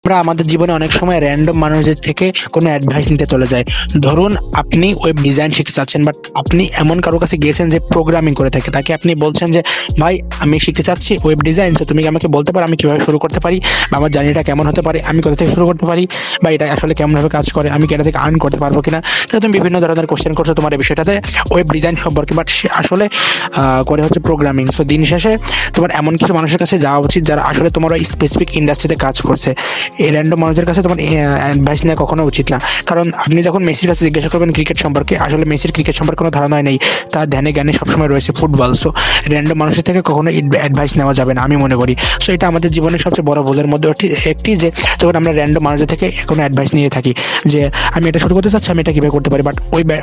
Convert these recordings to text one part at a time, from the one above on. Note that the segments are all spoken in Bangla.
আমরা আমাদের জীবনে অনেক সময় র্যান্ডম মানুষদের থেকে কোনো অ্যাডভাইস নিতে চলে যাই। ধরুন আপনি ওয়েব ডিজাইন শিখতে চাচ্ছেন, বাট আপনি এমন কারোর কাছে গিয়েছেন যে প্রোগ্রামিং করে থাকে, তাকে আপনি বলছেন যে ভাই আমি শিখতে চাচ্ছি ওয়েব ডিজাইন, তো তুমি কি আমাকে বলতে পারো আমি কীভাবে শুরু করতে পারি, বা আমার জার্নিটা কেমন হতে পারে, আমি কোথা থেকে শুরু করতে পারি, বা এটা আসলে কেমনভাবে কাজ করে, আমি কি এটা থেকে আর্ন করতে পারবো কিনা। তো তুমি বিভিন্ন ধরনের কোশ্চেন করছো তোমার এই বিষয়টাতে ওয়েব ডিজাইন সম্পর্কে, বাট সে আসলে করে হচ্ছে প্রোগ্রামিং। সো দিন শেষে তোমার এমন কিছু মানুষের কাছে যাওয়া উচিত যারা আসলে তোমার ওই স্পেসিফিক ইন্ডাস্ট্রিতে কাজ করছে। এই র্যান্ডম মানুষদের কাছে তোমার অ্যাডভাইস নেওয়া কখনো উচিত না, কারণ আপনি যখন মেসির কাছে জিজ্ঞাসা করবেন ক্রিকেট সম্পর্কে, আসলে মেসির ক্রিকেট সম্পর্কে কোনো ধারণাই নেই, তার ধ্যানে জ্ঞানে সবসময় রয়েছে ফুটবল। সো র্যান্ডম মানুষের থেকে কখনো অ্যাডভাইস নেওয়া যাবে না আমি মনে করি। সো এটা আমাদের জীবনের সবচেয়ে বড় ভুলের মধ্যে একটি যে যখন আমরা র্যান্ডম মানুষদের থেকে কোনো অ্যাডভাইস নিয়ে থাকি যে আমি এটা শুরু করতে চাচ্ছি, আমি এটা কীভাবে করতে পারি, বাট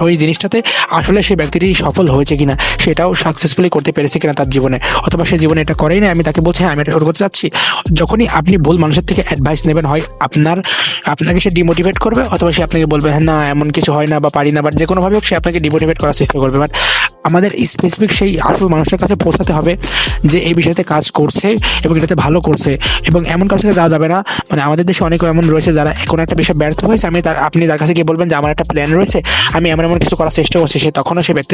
ওই জিনিসটাতে আসলে সেই ব্যক্তিটি সফল হয়েছে কিনা, সেটাও সাকসেসফুলি করতে পেরেছে কিনা তার জীবনে, অথবা সে জীবনে এটা করেই না, আমি তাকে বলছি হ্যাঁ আমি এটা শুরু করতে চাচ্ছি। যখনই আপনি ভুল মানুষের থেকে অ্যাডভাইস নেবেন, হয় আপনাকে সে ডিমোটিভেট করবে, অথবা সে আপনাকে বলবে হ্যাঁ না এমন কিছু হয় না বা পারি না, বাট যে কোনোভাবে হোক সে আপনাকে ডিমোটিভেট করার চেষ্টা করবে। বাট আমাদের স্পেসিফিক সেই আসল মানুষের কাছে পৌঁছাতে হবে যে এই বিষয়তে কাজ করছে এবং এটাতে ভালো করছে, এবং এমন কারোর সাথে যাওয়া যাবে না। মানে আমাদের দেশে অনেকে এমন রয়েছে যারা কোনো একটা বিষয়ে ব্যর্থ হয়েছে, আপনি তার কাছে গিয়ে বলবেন যে আমার একটা প্ল্যান রয়েছে, আমি এমন এমন কিছু করার চেষ্টা করছি, সে তখনও সে ব্যক্তি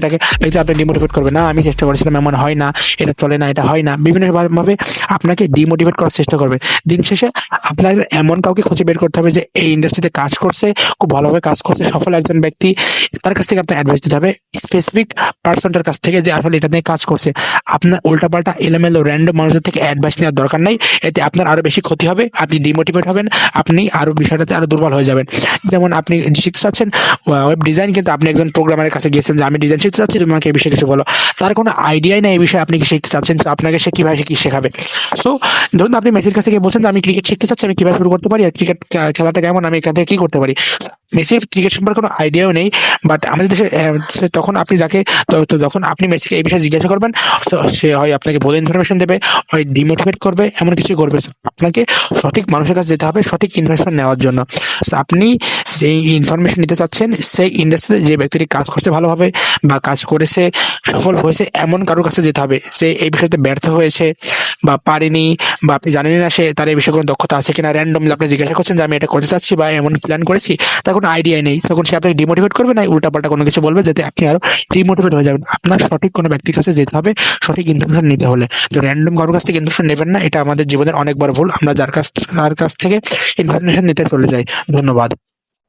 আপনি ডিমোটিভেট করবে না, আমি চেষ্টা করেছিলাম এমন হয় না, এটা চলে না, এটা হয় না, বিভিন্নভাবে আপনাকে ডিমোটিভেট করার চেষ্টা করবে। দিন শেষে আপনার এমন কাউকে খুঁজে বের করতে হবে যে এই ইন্ডাস্ট্রিতে কাজ করছে, খুব ভালোভাবে কাজ করছে, সফল একজন ব্যক্তি, তার কাছ থেকে আপনার অ্যাডভাইস দিতে হবে, স্পেসিফিক পার্সনটার কাছ থেকে যে আসলে এটা নিয়ে কাজ করছে। আপনার উল্টাপাল্টা এলোমেলো র্যান্ডম মানুষদের থেকে অ্যাডভাইস নেওয়ার দরকার নেই, এতে আপনার আরও বেশি ক্ষতি হবে, আপনি ডিমোটিভেট হবেন, আপনি আরও বিষয়টাতে আরও দুর্বল হয়ে যাবেন। যেমন আপনি শিখতে চাচ্ছেন ওয়েব ডিজাইন, কিন্তু আপনি একজন প্রোগ্রামারের কাছে গিয়েছেন যে আমি ডিজাইন শিখতে চাচ্ছি, তুমি আমাকে এই বিষয়ে কিছু বলো, তার কোনো আইডিয়াই নেই এই বিষয়ে আপনি কি শিখতে চাচ্ছেন, তো আপনাকে সে কীভাবে কি শেখাবে। সো ধরুন আপনি মেসির কাছে গিয়ে বলছেন যে আমি ক্রিকেট শিখতে চাচ্ছি, আমি কীভাবে শুরু করতে পারি, আর ক্রিকেট খেলাটা কেমন, আমি এখান থেকে কী করতে পারি। মেসির ক্রিকেট সম্পর্কে কোনো আইডিয়াও নেই, বাট আমাদের দেশে তখন আপনি যখন আপনি মেসিকে এই বিষয়ে জিজ্ঞাসা করবেন, সে হয় আপনাকে ভুল ইনফরমেশন দেবে, হয় ডিমোটিভেট করবে, এমন কিছু করবে। আপনাকে সঠিক মানুষের কাছে যেতে হবে সঠিক ইনফরমেশন নেওয়ার জন্য। আপনি যেই ইনফরমেশন নিতে চাচ্ছেন সেই ইন্ডাস্ট্রিতে যে ব্যক্তিটি কাজ করছে ভালোভাবে বা কাজ করেছে সফল হয়েছে, এমন কারোর কাছে যেতে হবে যে এই বিষয়তে ব্যর্থ হয়েছে বা পারেনি, বা আপনি জানেন না সে তার এই বিষয়ে কোনো দক্ষতা আছে কিনা। র্যান্ডমলি আপনি জিজ্ঞাসা করছেন যে আমি এটা করতে চাচ্ছি বা এমন প্ল্যান করেছি, তার কোনো আইডিয়া নেই, তখন সে আপনাকে ডিমোটিভেট করবে না উল্টাপাল্টা কোনো কিছু বলবে, যাতে আপনি আরো ডিমোটিভেট হয়ে যাবেন। আপনার সঠিক কোনো ব্যক্তির কাছে যেতে হবে সঠিক ইনফরমেশন নিতে হলে। তো র্যান্ডম কারোর কাছ থেকে ইনফরমেশন নেবেন না, এটা আমাদের জীবনের অনেক বড় ভুল। আমরা তার কাছ থেকে ইনফরমেশন নিতে চলে যাই। ধন্যবাদ।